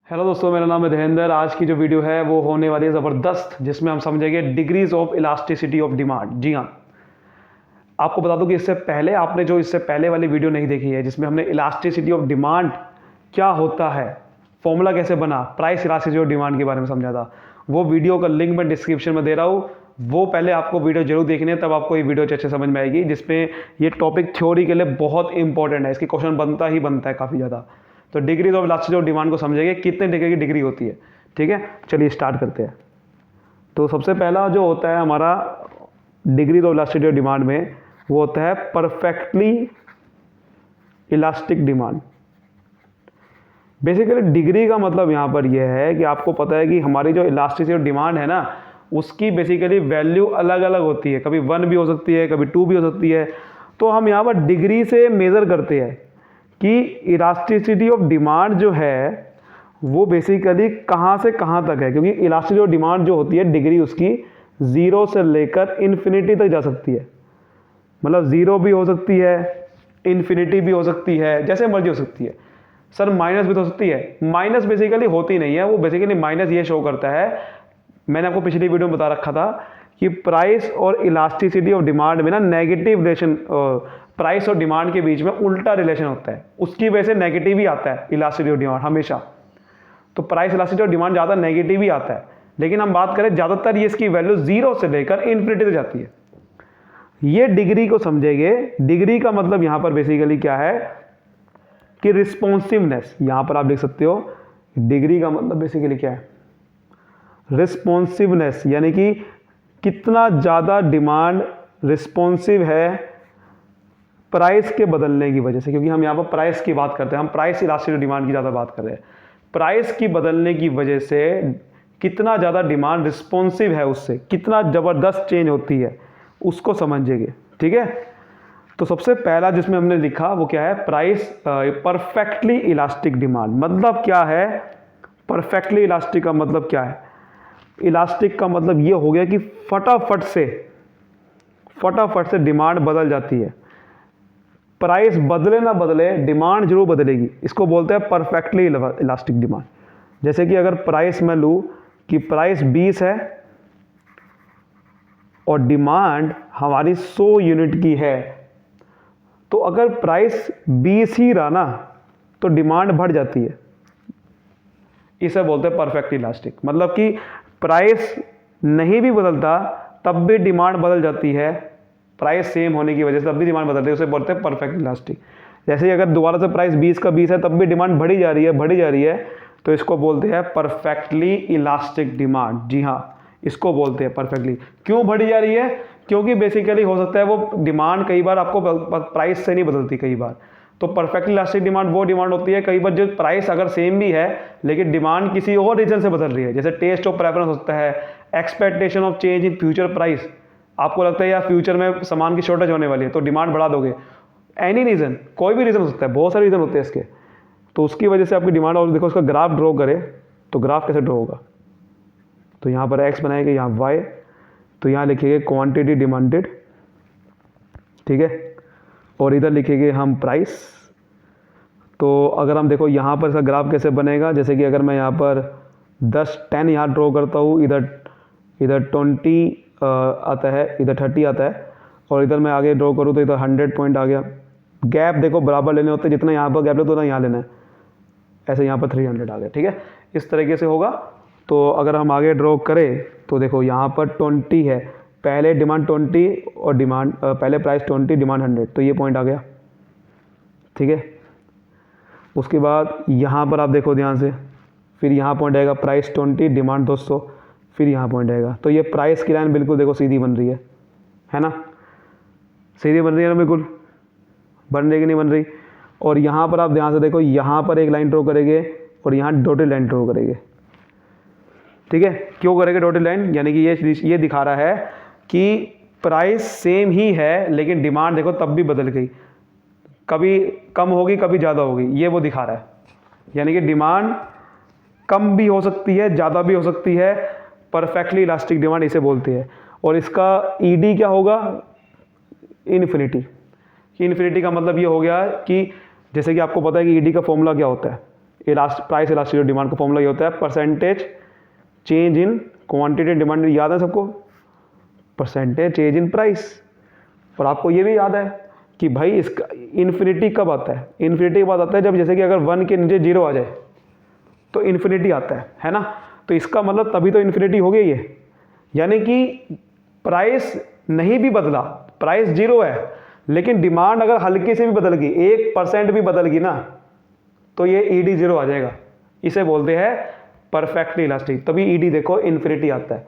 Hello दोस्तों, मेरा नाम है धीरेंद्र। आज की जो वीडियो है वो होने वाली है ज़बरदस्त, जिसमें हम समझेंगे degrees of elasticity of demand. जी हाँ, आपको बता दूं कि इससे पहले आपने जो इससे पहले वाली वीडियो नहीं देखी है, जिसमें हमने इलास्टिसिटी ऑफ डिमांड क्या होता है, फॉर्मूला कैसे बना, प्राइस इलास्टिसिटी ऑफ डिमांड के बारे में समझा था, वो वीडियो का लिंक मैं डिस्क्रिप्शन में दे रहा हूँ। वो पहले आपको वीडियो जरूर देखनी है, तब आपको ये वीडियो अच्छे से समझ में आएगी, जिसमें ये टॉपिक थ्योरी के लिए बहुत इंपॉर्टेंट है। इसकी क्वेश्चन बनता ही बनता है काफ़ी ज़्यादा। तो degrees of elasticity of demand को समझेंगे, कितने डिग्री की डिग्री होती है। ठीक है, चलिए स्टार्ट करते हैं। तो सबसे पहला जो होता है हमारा degrees of elasticity of demand में, वो होता है perfectly elastic demand. Basically degree का मतलब यहाँ पर यह है कि आपको पता है कि हमारी जो इलास्टिसिटी ऑफ डिमांड है ना, उसकी बेसिकली वैल्यू अलग अलग होती है। कभी 1 भी हो सकती है, कभी 2 भी हो सकती है। तो हम यहाँ पर डिग्री से मेज़र करते हैं कि इलास्टिसिटी ऑफ डिमांड जो है वो बेसिकली कहाँ से कहाँ तक है, क्योंकि इलास्टिसिटी ऑफ डिमांड जो होती है डिग्री उसकी 0 से लेकर इन्फिनिटी तक जा सकती है। मतलब 0 भी हो सकती है, इन्फिनिटी भी हो सकती है, जैसे मर्जी हो सकती है। सर माइनस भी तो हो सकती है। माइनस बेसिकली होती नहीं है, वो बेसिकली माइनस ये शो करता है, मैंने आपको पिछली वीडियो में बता रखा था कि प्राइस और इलास्टिसिटी ऑफ डिमांड में ना नेगेटिव रिलेशन, प्राइस और डिमांड के बीच में उल्टा रिलेशन होता है। उसकी वजह से नेगेटिव ही आता है इलास्टिसिटी ऑफ डिमांड हमेशा। तो प्राइस इलास्टिसिटी ऑफ डिमांड ज़्यादा नेगेटिव ही आता है, लेकिन हम बात करें ज़्यादातर ये इसकी वैल्यू 0 से लेकर इन्फिनिटी तक जाती है। ये डिग्री को समझेंगे। डिग्री का मतलब यहाँ पर बेसिकली क्या है कि रिस्पॉन्सिवनेस। यहाँ पर आप लिख सकते हो डिग्री का मतलब बेसिकली क्या है, रिस्पॉन्सिवनेस, यानी कि कितना ज़्यादा डिमांड रिस्पॉन्सिव है प्राइस के बदलने की वजह से। क्योंकि हम यहाँ पर प्राइस की बात करते हैं, हम प्राइस इलास्टिसिटी डिमांड की ज़्यादा बात कर रहे हैं। प्राइस की बदलने की वजह से कितना ज़्यादा डिमांड रिस्पॉन्सिव है, उससे कितना ज़बरदस्त चेंज होती है, उसको समझेंगे। ठीक है, तो सबसे पहला जिसमें हमने लिखा वो क्या है, प्राइस परफेक्टली इलास्टिक डिमांड। मतलब क्या है परफेक्टली इलास्टिक का मतलब क्या है? इलास्टिक का मतलब ये हो गया कि फटाफट से डिमांड बदल जाती है। प्राइस बदले ना बदले, डिमांड जरूर बदलेगी। इसको बोलते हैं परफेक्टली इलास्टिक डिमांड। जैसे कि अगर प्राइस मैं लूँ कि प्राइस 20 है और डिमांड हमारी 100 यूनिट की है, तो अगर प्राइस 20 ही रहा ना तो डिमांड बढ़ जाती है। इसे बोलते हैं परफेक्ट इलास्टिक। मतलब कि प्राइस नहीं भी बदलता तब भी डिमांड बदल जाती है, प्राइस सेम होने की वजह से तब भी डिमांड बदलती है, उसे बोलते हैं परफेक्ट इलास्टिक। जैसे ही अगर दोबारा से प्राइस 20 का 20 है तब भी डिमांड बढ़ी जा रही है, तो इसको बोलते हैं परफेक्टली इलास्टिक डिमांड। जी हाँ, इसको बोलते हैं परफेक्टली। क्यों बढ़ी जा रही है? क्योंकि बेसिकली हो सकता है वो डिमांड कई बार आपको प्राइस से नहीं बदलती कई बार। तो परफेक्टली इलास्टिक डिमांड वो डिमांड होती है कई बार जो प्राइस अगर सेम भी है लेकिन डिमांड किसी और रीजन से बदल रही है। जैसे टेस्ट ऑफ प्रेफरेंस होता है, expectation of change in future price. आपको लगता है यार फ्यूचर में सामान की शॉर्टेज होने वाली है तो डिमांड बढ़ा दोगे। एनी रीज़न, कोई भी रीज़न हो सकता है, बहुत सारे रीज़न होते हैं इसके, तो उसकी वजह से आपकी डिमांड। और देखो उसका ग्राफ ड्रॉ करे तो ग्राफ कैसे ड्रॉ होगा, तो यहाँ पर एक्स बनाएंगे, यहाँ वाई, तो यहाँ लिखेंगे क्वांटिटी डिमांडेड, ठीक है, और इधर लिखेंगे हम प्राइस। तो अगर हम देखो यहाँ पर इसका ग्राफ कैसे बनेगा, जैसे कि अगर मैं यहाँ पर 10 यहाँ ड्रॉ करता हूँ, इधर 20 आता है, इधर 30 आता है, और इधर मैं आगे ड्रॉ करूँ तो इधर 100 पॉइंट आ गया। गैप देखो बराबर लेने होते हैं, जितना यहाँ पर गैप लेते उतना यहाँ लेना है। ऐसे यहाँ पर 300 आ गया। ठीक है, इस तरीके से होगा। तो अगर हम आगे ड्रॉ करें तो देखो यहाँ पर 20 है, पहले डिमांड 20 और डिमांड पहले प्राइस 20 डिमांड 100, तो ये पॉइंट आ गया। ठीक है, उसके बाद यहाँ पर आप देखो ध्यान से, फिर यहाँ पॉइंट आएगा प्राइस 20 डिमांड 200, फिर यहाँ पॉइंट आएगा। तो ये प्राइस की लाइन बिल्कुल देखो सीधी बन रही है ना, सीधी बन रही है ना, बिल्कुल बन रही कि नहीं बन रही। और यहाँ पर आप ध्यान से देखो, यहाँ पर एक लाइन ड्रॉ करेंगे और यहाँ डॉटेड लाइन ड्रॉ करेंगे। ठीक है, क्यों करेंगे डॉटेड लाइन? यानी कि ये दिखा रहा है कि प्राइस सेम ही है लेकिन डिमांड देखो तब भी बदल गई, कभी कम होगी कभी ज़्यादा होगी, ये वो दिखा रहा है। यानी कि डिमांड कम भी हो सकती है, ज़्यादा भी हो सकती है। परफेक्टली इलास्टिक डिमांड इसे बोलते हैं। और इसका ईडी क्या होगा? इन्फिनिटी। इन्फिनिटी का मतलब ये हो गया कि जैसे कि आपको पता है कि ईडी का फॉर्मूला क्या होता है, प्राइस इलास्टिसिटी डिमांड का फॉर्मूला ये होता है percentage change in quantity demand, याद है सबको, परसेंटेज चेंज इन प्राइस। और आपको ये भी याद है कि भाई इसका इन्फिनिटी कब आता है, इन्फिनिटी कब आता है जब जैसे कि अगर 1 के नीचे 0 आ जाए तो इन्फिनिटी आता है ना। तो इसका मतलब तभी तो इन्फिनिटी हो गई ये, यानी कि प्राइस नहीं भी बदला, प्राइस 0 है, लेकिन डिमांड अगर हल्की से भी बदल गई, 1% भी बदल गई ना, तो ये ईडी 0 आ जाएगा। इसे बोलते हैं परफेक्टली इलास्टिक, तभी ईडी देखो इन्फिनिटी आता है।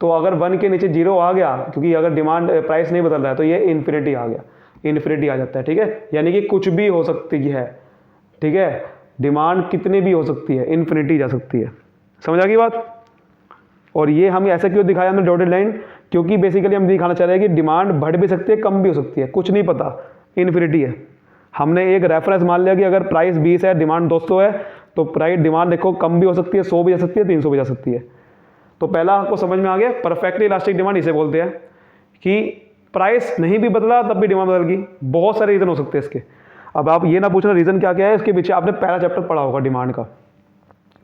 तो अगर 1 के नीचे 0 आ गया, क्योंकि अगर डिमांड प्राइस नहीं बदल रहा है, तो ये इन्फिनिटी आ गया, इन्फिनिटी आ जाता है, ठीक है। यानी कि कुछ भी हो सकती है, ठीक है, डिमांड कितनी भी हो सकती है, इन्फिनिटी जा सकती है। समझ आ गई बात। और ये हम ऐसा क्यों दिखाया हमने डॉटेड लाइन, क्योंकि बेसिकली हम दिखाना चाह रहे हैं कि डिमांड बढ़ भी सकती है, कम भी हो सकती है, कुछ नहीं पता, इन्फिनिटी है। हमने एक रेफरेंस मान लिया कि अगर प्राइस 20 है, डिमांड 200 है, तो प्राइस डिमांड देखो कम भी हो सकती है, 100 भी जा सकती है, 300 भी जा सकती है। तो पहला आपको समझ में आ गया, परफेक्टली इलास्टिक डिमांड इसे बोलते हैं कि प्राइस नहीं भी बदला तब भी डिमांड बदल गई। बहुत सारे रीज़न हो सकते हैं इसके। अब आप ये ना पूछना रीज़न क्या क्या है इसके पीछे, आपने पहला चैप्टर पढ़ा होगा डिमांड का।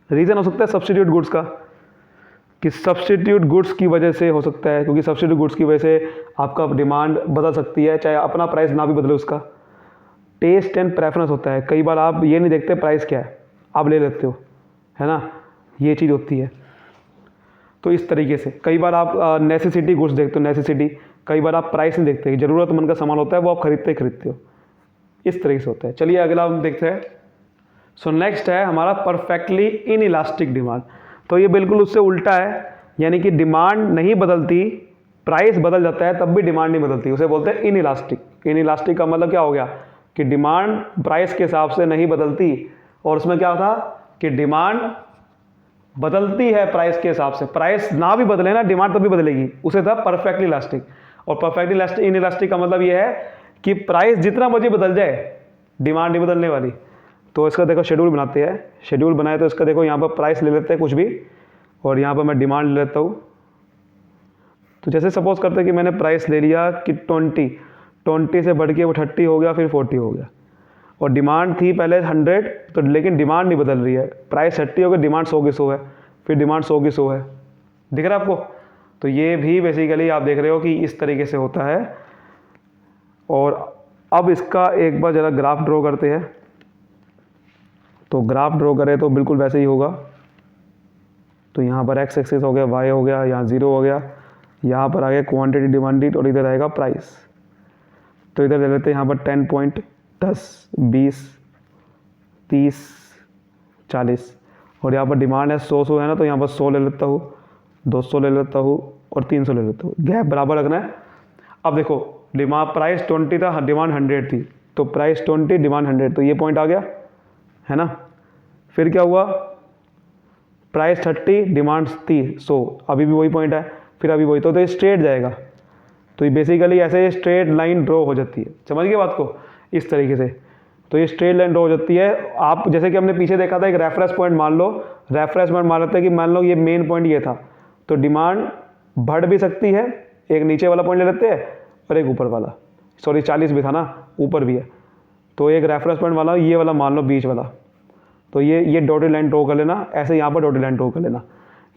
रीज़न हो सकता है सब्स्टिट्यूट गुड्स का, कि सब्स्टिट्यूट गुड्स की वजह से हो सकता है, क्योंकि सब्स्टिट्यूट गुड्स की वजह से आपका डिमांड बदल सकती है, चाहे अपना प्राइस ना भी बदले उसका। टेस्ट एंड प्रेफरेंस होता है, कई बार आप ये नहीं देखते प्राइस क्या है, आप ले लेते हो, है ना, ये चीज़ होती है। तो इस तरीके से कई बार आप नेसेसिटी गुड्स देखते हो, नेसेसिटी, कई बार आप प्राइस नहीं देखते, ज़रूरतमंद का सामान होता है वो आप खरीदते हो, इस तरीके से होता है। चलिए अगला हम देखते हैं। सो नेक्स्ट है हमारा परफेक्टली इन इलास्टिक डिमांड। तो ये बिल्कुल उससे उल्टा है, यानी कि डिमांड नहीं बदलती, प्राइस बदल जाता है तब भी डिमांड नहीं बदलती, उसे बोलते हैं इन इलास्टिक। इन इलास्टिक का मतलब क्या हो गया कि डिमांड प्राइस के हिसाब से नहीं बदलती, और उसमें क्या था कि डिमांड बदलती है प्राइस के हिसाब से, प्राइस ना भी बदले ना, डिमांड तभी बदलेगी, उसे था परफेक्टली इलास्टिक। और परफेक्टली इलास्टिक इन इलास्टिक का मतलब ये है कि प्राइस जितना मर्जी बदल जाए, डिमांड नहीं बदलने वाली। तो इसका देखो शेड्यूल बनाते हैं, शेड्यूल बनाए तो इसका देखो यहाँ पर प्राइस ले लेते हैं कुछ भी, और यहाँ पर मैं डिमांड ले लेता हूँ। तो जैसे सपोज करते हैं कि मैंने प्राइस ले लिया कि 20 से बढ़ के वो 30 हो गया, फिर 40 हो गया, और डिमांड थी पहले 100, तो लेकिन डिमांड नहीं बदल रही है, प्राइस 30 हो गया, डिमांड 100 की 100 है, फिर डिमांड 100 की 100 है। दिख रहा है आपको। तो ये भी बेसिकली आप देख रहे हो कि इस तरीके से होता है। और अब इसका एक बार ज़रा ग्राफ ड्रॉ करते हैं। तो ग्राफ ड्रॉ करें तो बिल्कुल वैसे ही होगा। तो यहाँ पर एक्स एक्सिस हो गया, वाई हो गया, यहाँ 0 हो गया, यहाँ पर आ गया क्वांटिटी डिमांडेड, और इधर आएगा प्राइस। तो इधर ले लेते हैं यहाँ पर 10 पॉइंट, 10, 20, 30, 40, और यहाँ पर डिमांड है 100 है ना, तो यहाँ पर 100 ले लेता हूँ, 200 ले लेता हूँ, और 300 ले लेता हूँ, गैप बराबर रखना है। अब देखो डिमांड प्राइस 20 था, डिमांड 100 थी, तो प्राइस 20 डिमांड 100, तो ये पॉइंट आ गया, है ना। फिर क्या हुआ, प्राइस 30 डिमांड थी 100, अभी भी वही पॉइंट है, फिर अभी वही, तो ये स्ट्रेट जाएगा। तो ये बेसिकली ऐसे स्ट्रेट लाइन ड्रॉ हो जाती है, समझ गए बात को, इस तरीके से। तो ये स्ट्रेट लाइन ड्रॉ हो जाती है। आप जैसे कि हमने पीछे देखा था, एक रेफरेंस पॉइंट मान लो, रेफरेंस पॉइंट मान लेते हैं कि मान लो ये मेन पॉइंट ये था, तो डिमांड बढ़ भी सकती है, एक नीचे वाला पॉइंट ले लेते हैं और एक ऊपर वाला, सॉरी 40 भी था ना, ऊपर भी है, तो एक रेफरेंस पॉइंट वाला ये वाला मान लो बीच वाला, तो ये डॉटेड लाइन ड्रॉ कर लेना, ऐसे यहाँ पर डॉटेड लाइन ड्रॉ कर लेना।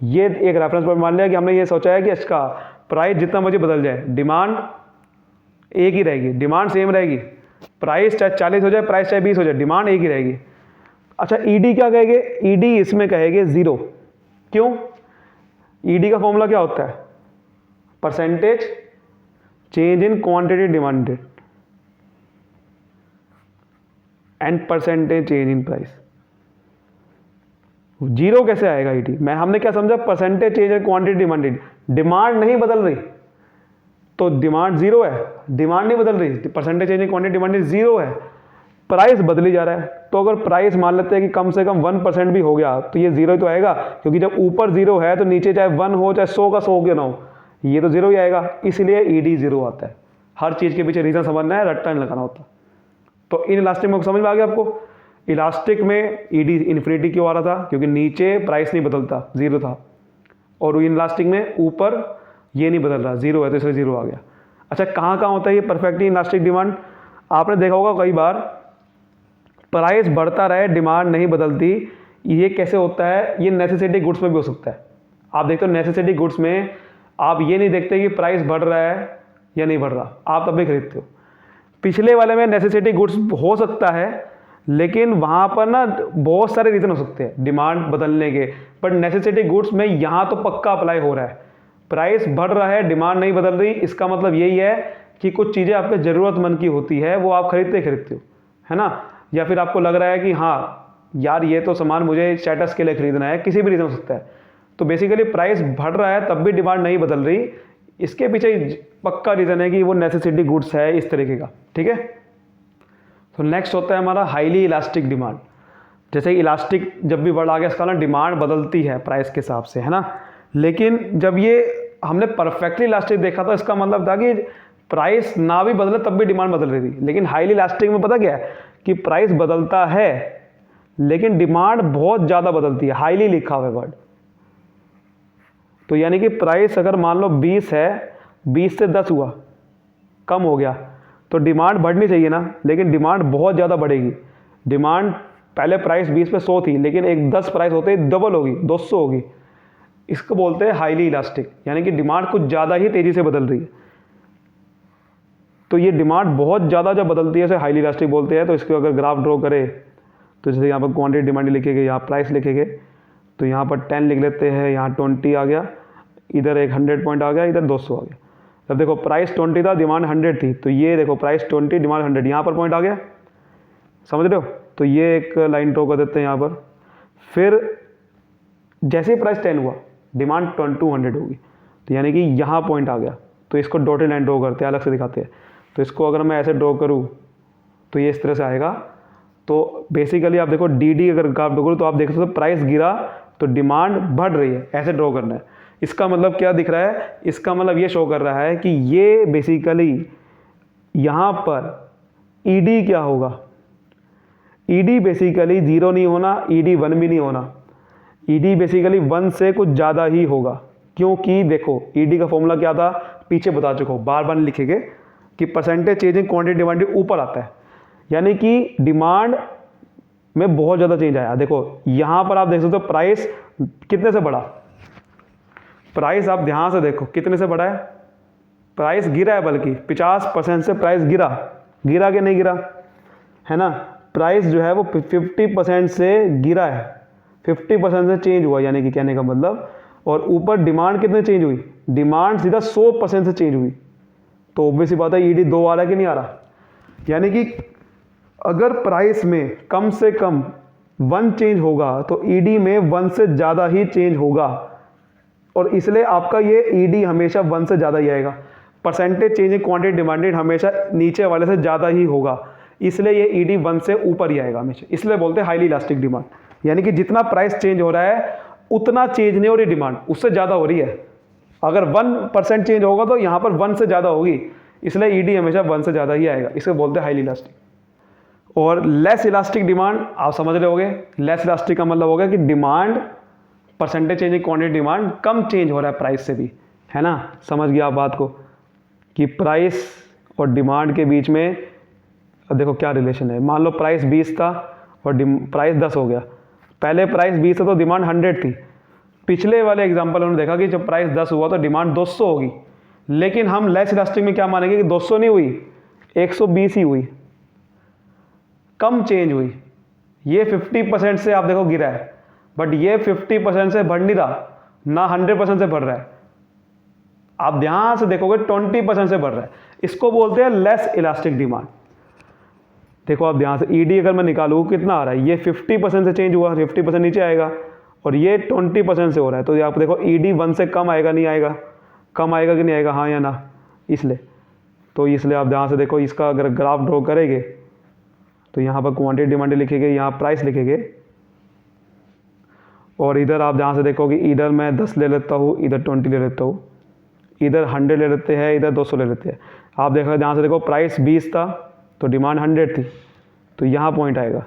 ये एक रेफरेंस पॉइंट मान लिया कि हमने ये सोचा है कि इसका प्राइस जितना मुझे बदल जाए, डिमांड एक ही रहेगी, डिमांड सेम रहेगी, प्राइस चाहे 40 हो जाए, प्राइस चाहे 20 हो जाए, डिमांड एक ही रहेगी। अच्छा ईडी क्या कहेंगे, ईडी इसमें कहेंगे 0। क्यों, ईडी का फॉर्मूला क्या होता है, percentage change in quantity demanded and percentage change in price. 0 कैसे आएगा ईडी, हमने क्या समझा, percentage change in quantity demanded, demand नहीं बदल रही तो डिमांड 0 है, डिमांड नहीं बदल रही, percentage change in quantity demanded 0 है, प्राइस बदली जा रहा है। तो अगर प्राइस मान लेते हैं कि कम से कम 1% भी हो गया, तो ये 0 ही तो आएगा, क्योंकि जब ऊपर 0 है तो नीचे चाहे 1 हो चाहे 100 का 100 क्यों ना हो, ये तो 0 ही आएगा, इसलिए ईडी 0 आता है। हर चीज़ के पीछे रीज़न समझना है, रट्टा नहीं लगाना होता। तो इन इलास्टिक में समझ में आ गया आपको, इलास्टिक में ईडी इन्फिनिटी क्यों आ रहा था, क्योंकि नीचे प्राइस नहीं बदलता, 0 था, और इन इलास्टिक में ऊपर ये नहीं बदल रहा, 0 है, तो इसलिए 0 आ गया। अच्छा कहाँ कहाँ होता है ये परफेक्टली इलास्टिक डिमांड, आपने देखा होगा कई बार प्राइस बढ़ता रहे, डिमांड नहीं बदलती, ये कैसे होता है? ये नेसेसिटी गुड्स में भी हो सकता है। आप देखते हो नेसेसिटी गुड्स में आप ये नहीं देखते कि प्राइस बढ़ रहा है या नहीं बढ़ रहा, आप तब भी खरीदते हो। पिछले वाले में नेसेसिटी गुड्स हो सकता है, लेकिन वहाँ पर ना बहुत सारे रीज़न हो सकते हैं डिमांड बदलने के, बट नेसेसिटी गुड्स में यहाँ तो पक्का अप्लाई हो रहा है। प्राइस बढ़ रहा है, डिमांड नहीं बदल रही, इसका मतलब यही है कि कुछ चीज़ें आपके ज़रूरतमंद की होती है, वो आप खरीदते हो, है ना। या फिर आपको लग रहा है कि हाँ यार ये तो सामान मुझे स्टेटस के लिए खरीदना है, किसी भी रीज़न हो सकता है। तो बेसिकली प्राइस बढ़ रहा है तब भी डिमांड नहीं बदल रही, इसके पीछे पक्का रीज़न है कि वो नेसेसिटी गुड्स है इस तरीके का, ठीक है। तो नेक्स्ट होता है हमारा हाईली इलास्टिक डिमांड। जैसे इलास्टिक जब भी वर्ड आ गया, इसका ना डिमांड बदलती है प्राइस के हिसाब से, है ना। लेकिन जब ये हमने परफेक्टली इलास्टिक देखा था, इसका मतलब था कि प्राइस ना भी बदले तब भी डिमांड बदल रही थी। लेकिन हाईली इलास्टिक में पता क्या है कि प्राइस बदलता है लेकिन डिमांड बहुत ज़्यादा बदलती है, हाईली लिखा हुआ है वर्ड। तो यानी कि प्राइस अगर मान लो 20 है, 20 से 10 हुआ, कम हो गया, तो डिमांड बढ़नी चाहिए ना, लेकिन डिमांड बहुत ज़्यादा बढ़ेगी। डिमांड पहले प्राइस 20 पे 100 थी, लेकिन एक 10 प्राइस होते ही डबल होगी, 200 होगी। इसको बोलते हैं हाईली इलास्टिक, यानी कि डिमांड कुछ ज़्यादा ही तेज़ी से बदल रही है। तो ये डिमांड बहुत ज़्यादा जब बदलती है इसे हाईली इलास्टिक बोलते हैं। तो इसको अगर ग्राफ ड्रॉ करें तो जैसे यहाँ पर क्वांटिटी डिमांड लिखेंगे, यहाँ प्राइस लिखेंगे, तो यहाँ पर 10 लिख लेते हैं, यहाँ 20 आ गया, इधर एक 100 पॉइंट आ गया, इधर 200 आ गया। अब देखो प्राइस 20 था, डिमांड 100 थी, तो ये देखो प्राइस 20 डिमांड 100, यहाँ पर पॉइंट आ गया, समझ रहे हो। तो ये एक लाइन ड्रॉ कर देते हैं यहाँ पर। फिर जैसे ही प्राइस 10 हुआ, डिमांड 200 होगी, तो यानी कि यहाँ पॉइंट आ गया। तो इसको डॉटेड लाइन ड्रॉ करते हैं, अलग से दिखाते हैं। तो इसको अगर मैं ऐसे ड्रॉ करूँ तो ये इस तरह से आएगा। तो बेसिकली आप देखो डी अगर ग्राफ ड्रॉ करूँ तो आप देख सकते हो प्राइस गिरा तो डिमांड बढ़ रही है, ऐसे ड्रॉ करना है। इसका मतलब क्या दिख रहा है? इसका मतलब ये शो कर रहा है कि ये बेसिकली यहाँ पर ईडी क्या होगा? ईडी बेसिकली 0 नहीं होना, ईडी 1 भी नहीं होना, ईडी बेसिकली 1 से कुछ ज़्यादा ही होगा। क्योंकि देखो ईडी का फॉर्मूला क्या था, पीछे बता चुका हूँ, बार बार लिखेंगे कि percentage change in quantity demand ऊपर आता है, यानी कि डिमांड में बहुत ज़्यादा चेंज आया। देखो यहाँ पर आप देख सकते हो प्राइस कितने से बढ़ा, प्राइस आप ध्यान से देखो कितने से बढ़ा है, प्राइस गिरा है, बल्कि 50% से प्राइस गिरा कि नहीं गिरा, है ना। प्राइस जो है वो 50% से गिरा है, 50% से चेंज हुआ, यानी कि कहने का मतलब। और ऊपर डिमांड कितने चेंज हुई, डिमांड सीधा 100% से चेंज हुई। तो ऑब्वियसली बात है ईडी 2 आ रहा है कि नहीं आ रहा। यानी कि अगर प्राइस में कम से कम 1 चेंज होगा तो ईडी में 1 से ज़्यादा ही चेंज होगा, और इसलिए आपका ये ईडी हमेशा 1 से ज़्यादा ही आएगा। Percentage change in quantity demanded हमेशा नीचे वाले से ज़्यादा ही होगा, इसलिए ये ईडी 1 से ऊपर ही आएगा हमेशा। इसलिए बोलते हैं हाईली इलास्टिक डिमांड, यानी कि जितना प्राइस चेंज हो रहा है उतना चेंज नहीं हो रही, डिमांड उससे ज़्यादा हो रही है। अगर 1% चेंज होगा तो यहाँ पर 1 से ज़्यादा होगी, इसलिए ईडी हमेशा 1 से ज़्यादा ही आएगा, इसे बोलते हैं हाईली इलास्टिक। और लेस इलास्टिक डिमांड आप समझ रहे होगे, लेस इलास्टिक का मतलब होगा कि demand percentage change in quantity demand come change हो रहा है प्राइस से भी, है ना। समझ गया आप बात को कि प्राइस और डिमांड के बीच में अब देखो क्या रिलेशन है। मान लो प्राइस 20 था और प्राइस 10 हो गया, पहले प्राइस 20 है तो डिमांड 100 थी। पिछले वाले एग्जाम्पल उन्होंने देखा कि जब प्राइस 10 हुआ तो डिमांड 200 होगी, लेकिन हम लेस इलास्टिक में क्या मानेंगे कि 200 नहीं हुई, 120 ही हुई, कम चेंज हुई। ये 50% से आप देखो गिरा है, बट ये 50% से बढ़ नहीं रहा ना, 100% से बढ़ रहा है। आप ध्यान से देखोगे 20% से बढ़ रहा है, इसको बोलते हैं लेस इलास्टिक डिमांड। देखो आप ध्यान से ईडी अगर मैं निकालूँ कितना आ रहा है, ये 50% से चेंज हुआ, 50% नीचे आएगा, और ये 20% से हो रहा है। तो आप देखो ईडी 1 से कम आएगा नहीं आएगा, कम आएगा कि नहीं आएगा, हाँ या ना, इसलिए। तो इसलिए आप ध्यान से देखो, इसका अगर ग्राफ ड्रॉ करेंगे तो यहाँ पर क्वांटिटी डिमांड लिखेंगे, यहाँ प्राइस लिखेंगे, और इधर आप ध्यान से देखोगे इधर मैं 10 ले लेता हूँ, इधर 20 ले लेता हूँ, इधर 100 ले लेते हैं, इधर 200 ले लेते हैं। आप देखो ध्यान से देखो प्राइस 20 था तो डिमांड 100 थी, तो यहाँ पॉइंट आएगा।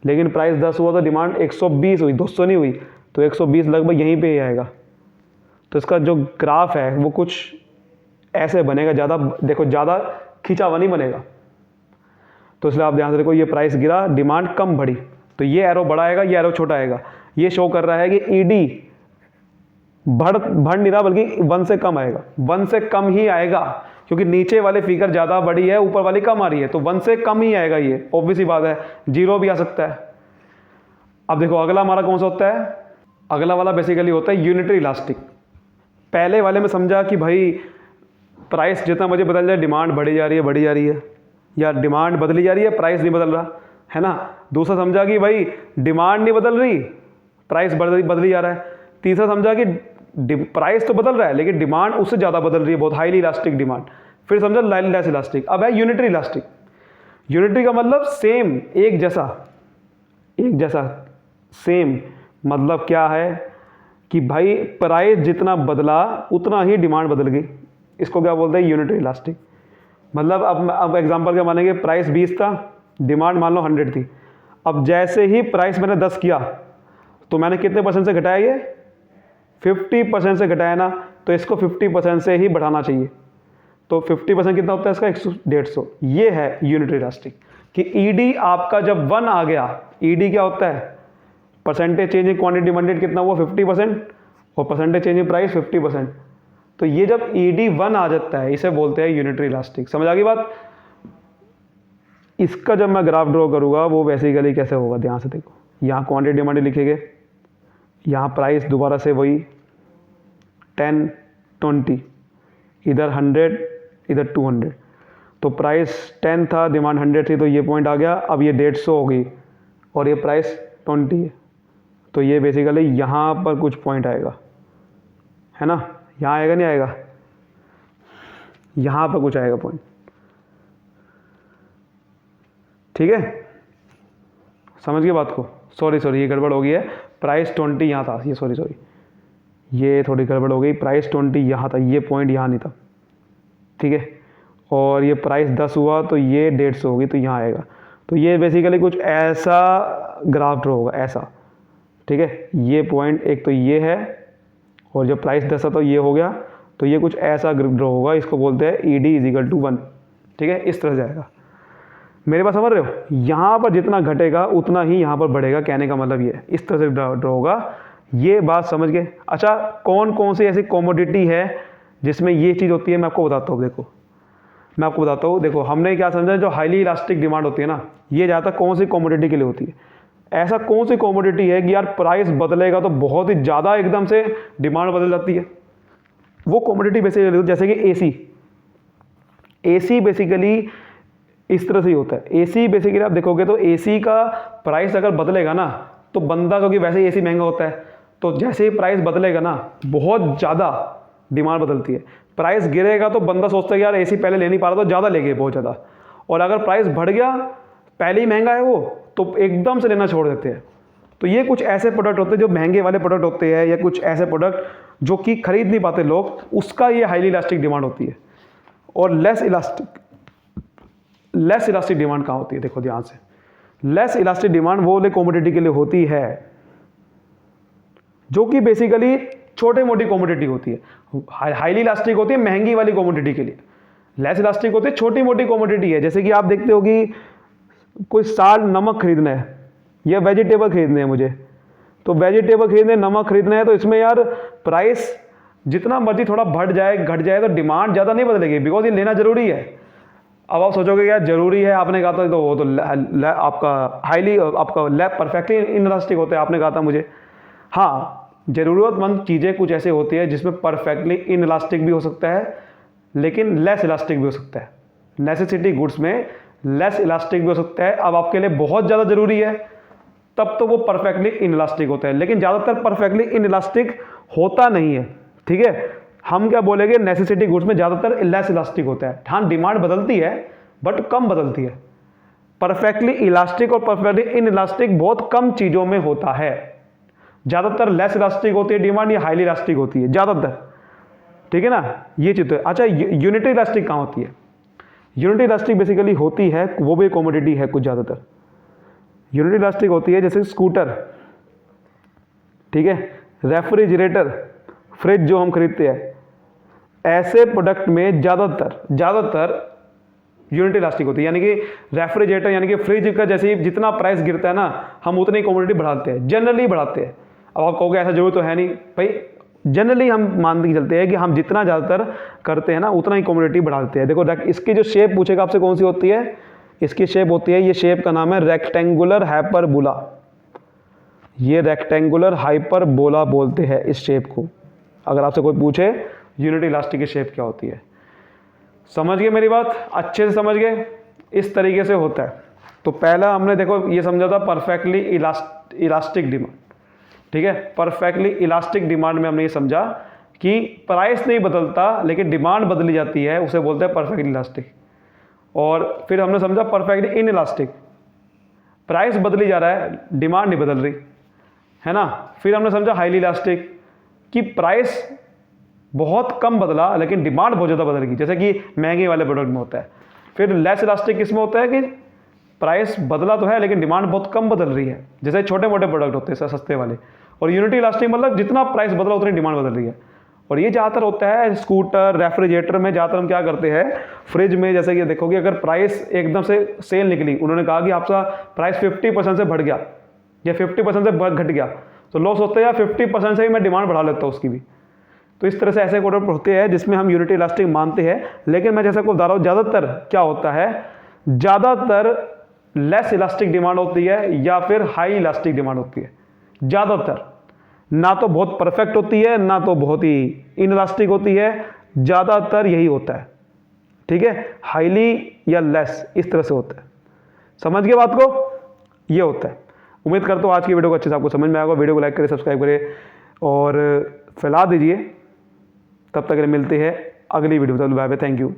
लेकिन प्राइस 10 हुआ तो डिमांड 120 हुई, 200 नहीं हुई, तो 120 लगभग यहीं पे ही आएगा। तो इसका जो ग्राफ है वो कुछ ऐसे बनेगा, ज़्यादा देखो ज़्यादा खिंचा हुआ नहीं बनेगा। तो इसलिए आप ध्यान से देखो, ये प्राइस गिरा, डिमांड कम बढ़ी, तो ये एरो बड़ा आएगा, ये एरो छोटा आएगा। ये शो कर रहा है कि ईडी बढ़ नहीं रहा, बल्कि 1 से कम आएगा, 1 से कम ही आएगा, क्योंकि नीचे वाले फिगर ज़्यादा बड़ी है, ऊपर वाली कम आ रही है, तो 1 से कम ही आएगा। ये ऑब्वियस ही बात है, 0 भी आ सकता है। अब देखो अगला हमारा कौन सा होता है, अगला वाला बेसिकली होता है यूनिटरी इलास्टिक। पहले वाले में समझा कि भाई प्राइस जितना मुझे बदल जाए, डिमांड बढ़ी जा रही है, या डिमांड बदली जा रही है, प्राइस नहीं बदल रहा है ना। दूसरा समझा कि भाई डिमांड नहीं बदल रही, प्राइस बदली जा रहा है। तीसरा समझा कि प्राइस तो बदल रहा है लेकिन डिमांड उससे ज़्यादा बदल रही है, बहुत हाईली इलास्टिक डिमांड। फिर समझा लेस इलास्टिक। अब है यूनिटरी इलास्टिक। यूनिटरी का मतलब सेम, एक जैसा सेम, मतलब क्या है कि भाई प्राइस जितना बदला उतना ही डिमांड बदल गई, इसको क्या बोलते हैं, यूनिटरी इलास्टिक। मतलब अब एग्जांपल क्या मानेंगे, प्राइस 20 था, डिमांड मान लो 100 थी। अब जैसे ही प्राइस मैंने 10 किया तो मैंने कितने परसेंट से घटाया, ये 50% से घटाया ना, तो इसको 50% से ही बढ़ाना चाहिए। तो 50% कितना होता है इसका, 150। ये है यूनिटरी इलास्टिक कि ईडी आपका जब 1 आ गया, ईडी क्या होता है, percentage change in quantity demanded, कितना हुआ 50%, और परसेंटेज चेंज इन प्राइस 50%। तो ये जब ईडी 1 आ जाता है, इसे बोलते हैं यूनिटरी इलास्टिक। समझ आ गई बात। इसका जब मैं ग्राफ ड्रॉ करूंगा वो बेसिकली कैसे होगा, ध्यान से देखो। यहाँ क्वांटिटी डिमांड लिखेंगे, यहाँ प्राइस दोबारा से वही 10, 20, इधर 100, इधर 200। तो प्राइस 10 था, डिमांड 100 थी, तो ये पॉइंट आ गया। अब ये 150 हो गई और ये प्राइस 20 है, तो ये बेसिकली यहाँ पर कुछ पॉइंट आएगा, है ना। यहाँ आएगा नहीं आएगा, यहाँ पर कुछ आएगा पॉइंट, ठीक है। समझ गए बात को। सॉरी ये गड़बड़ हो गई है, प्राइस 20 यहाँ था, ये सॉरी ये थोड़ी गड़बड़ हो गई। प्राइस 20 यहाँ था, ये पॉइंट यहाँ नहीं था, ठीक है। और ये प्राइस 10 हुआ तो ये 150 होगी, तो यहाँ आएगा। तो ये बेसिकली कुछ ऐसा ग्राफ ड्रॉ होगा, ऐसा, ठीक है। ये पॉइंट एक तो ये है, और जब प्राइस 10 था तो ये हो गया, तो ये कुछ ऐसा ड्रॉ होगा, इसको बोलते हैं ED = 1, ठीक है। इस तरह से जाएगा, मेरे पास समझ रहे हो। यहाँ पर जितना घटेगा उतना ही यहाँ पर बढ़ेगा, कहने का मतलब ये, इस तरह से ड्रॉ होगा। ये बात समझ गए। अच्छा, कौन कौन सी ऐसी कॉमोडिटी है जिसमें ये चीज़ होती है, मैं आपको बताता हूँ। देखो मैं आपको बताता हूँ, देखो हमने क्या समझा, जो हाईली इलास्टिक डिमांड होती है ना, ये ज़्यादातर कौन सी कॉमोडिटी के लिए होती है। ऐसा कौन सी कॉमोडिटी है कि यार प्राइस बदलेगा तो बहुत ही ज़्यादा एकदम से डिमांड बदल जाती है। वो कॉमोडिटी बेसिकली जैसे कि एसी बेसिकली इस तरह से ही होता है। एसी बेसिकली आप देखोगे तो एसी का प्राइस अगर बदलेगा ना, तो बंदा, क्योंकि वैसे ही एसी महंगा होता है, तो जैसे ही प्राइस बदलेगा ना बहुत ज़्यादा डिमांड बदलती है। प्राइस गिरेगा तो बंदा सोचता है कि यार एसी पहले ले नहीं पा रहा तो ज़्यादा ले गए, बहुत ज़्यादा। और अगर प्राइस बढ़ गया, पहले ही महंगा है वो, तो एकदम से लेना छोड़ देते हैं। तो ये कुछ ऐसे प्रोडक्ट होते हैं जो महंगे वाले प्रोडक्ट होते हैं, या कुछ ऐसे प्रोडक्ट जो कि खरीद नहीं पाते लोग, उसका ये हाईली इलास्टिक डिमांड होती है। और लेस इलास्टिक डिमांड कहाँ होती है, देखो ध्यान से। लेस इलास्टिक डिमांड वो वाले कॉमोडिटी के लिए होती है जो कि बेसिकली छोटे मोटी कॉमोडिटी होती है। हाईली इलास्टिक होती है महंगी वाली कॉमोडिटी के लिए, लेस इलास्टिक होती है छोटी मोटी कॉमोडिटी है। जैसे कि आप देखते हो कि कोई साल नमक खरीदना है या वेजिटेबल खरीदने हैं मुझे, तो वेजिटेबल खरीदने, नमक खरीदना है, तो इसमें यार प्राइस जितना मर्जी थोड़ा बढ़ जाए घट जाए तो डिमांड ज़्यादा नहीं बदलेगी, बिकॉज ये लेना जरूरी है। अब आप सोचोगे यार जरूरी है, आपने कहा था, तो वो तो आपका हाईली, आपका लैब परफेक्टली इनइलास्टिक होता है, आपने कहा था मुझे। हाँ, ज़रूरतमंद चीज़ें कुछ ऐसे होती है जिसमें परफेक्टली इनइलास्टिक भी हो सकता है लेकिन लेस इलास्टिक भी हो सकता है। नेसेसिटी गुड्स में लेस इलास्टिक भी हो सकता है। अब आपके लिए बहुत ज़्यादा ज़रूरी है तब तो वो परफेक्टली इनइलास्टिक होता है, लेकिन ज़्यादातर परफेक्टली इनइलास्टिक होता नहीं है, ठीक है। हम क्या बोलेंगे, नेसेसिटी गुड्स में ज़्यादातर लेस इलास्टिक होता है। हाँ, डिमांड बदलती है बट कम बदलती है। परफेक्टली इलास्टिक और परफेक्टली इनइलास्टिक बहुत कम चीज़ों में होता है। ज़्यादातर लेस इलास्टिक होती है डिमांड, या हाईली इलास्टिक होती है ज़्यादातर, ठीक है ना। ये चीज़ है। अच्छा, यूनिटरी इलास्टिक कहाँ होती है। यूनिटरी इलास्टिक बेसिकली होती है, वो भी कमोडिटी है कुछ ज़्यादातर। यूनिटरी इलास्टिक होती है जैसे स्कूटर, ठीक है, रेफ्रिजरेटर, फ्रिज जो हम खरीदते हैं, ऐसे प्रोडक्ट में ज़्यादातर यूनिट इलास्टिक होती है, यानी कि रेफ्रिजरेटर यानी कि फ्रिज का जैसे ही जितना प्राइस गिरता है ना, हम उतनी कमोडिटी बढ़ाते हैं, जनरली बढ़ाते हैं। अब आप कहोगे ऐसा जरूर तो है नहीं भाई, जनरली हम मान के चलते हैं कि हम जितना ज़्यादातर करते हैं ना उतना ही कमोडिटी बढ़ाते हैं। देखो इसकी जो शेप पूछेगा आपसे कौन सी होती है, इसकी शेप होती है, ये शेप का नाम है रेक्टेंगुलर हाइपरबोला। ये रेक्टेंगुलर हाइपरबोला बोलते हैं इस शेप को। अगर आपसे कोई पूछे यूनिट इलास्टिक की शेप क्या होती है, समझ गए मेरी बात, अच्छे से समझ गए, इस तरीके से होता है। तो पहला हमने देखो ये समझा था परफेक्टली इलास्टिक डिमांड, ठीक है। परफेक्टली इलास्टिक डिमांड में हमने ये समझा कि प्राइस नहीं बदलता लेकिन डिमांड बदली जाती है, उसे बोलते हैं परफेक्टली इलास्टिक। और फिर हमने समझा परफेक्टली इन इलास्टिक, प्राइस बदली जा रहा है, डिमांड नहीं बदल रही, है ना। फिर हमने समझा हाईली इलास्टिक कि प्राइस बहुत कम बदला लेकिन डिमांड बहुत ज़्यादा बदल गई, जैसे कि महंगे वाले प्रोडक्ट में होता है। फिर लेस इलास्टिक किसमें होता है कि प्राइस बदला तो है लेकिन डिमांड बहुत कम बदल रही है, जैसे छोटे मोटे प्रोडक्ट होते हैं सस्ते वाले। और यूनिटी इलास्टिक मतलब जितना प्राइस बदला उतनी डिमांड बदल रही है। और ये ज़्यादातर होता है स्कूटर रेफ्रिजरेटर में। ज़्यादातर हम क्या करते हैं, फ्रिज में जैसे कि देखोगे अगर प्राइस एकदम से सेल निकली, उन्होंने कहा कि आपका प्राइस 50% से बढ़ गया या 50% से घट गया, तो लोग सोचते हैं यार 50% से ही मैं डिमांड बढ़ा लेता हूँ उसकी भी। तो इस तरह से ऐसे प्रोडक्ट होते हैं जिसमें हम यूनिटी इलास्टिक मानते हैं। लेकिन मैं जैसा को बता रहा हूँ, ज़्यादातर क्या होता है, ज़्यादातर लेस इलास्टिक डिमांड होती है या फिर हाई इलास्टिक डिमांड होती है। ज़्यादातर ना तो बहुत परफेक्ट होती है ना तो बहुत ही इनइलास्टिक होती है, ज़्यादातर यही होता है, ठीक है। हाईली या लेस इस तरह से होता है, समझ गए बात को, ये होता है। उम्मीद करता हूँ आज की वीडियो को अच्छे से आपको समझ में आएगा। वीडियो को लाइक करें, सब्सक्राइब करें और फैला दीजिए। तब तक मिलते हैं अगली वीडियो में। Bye bye, thank you.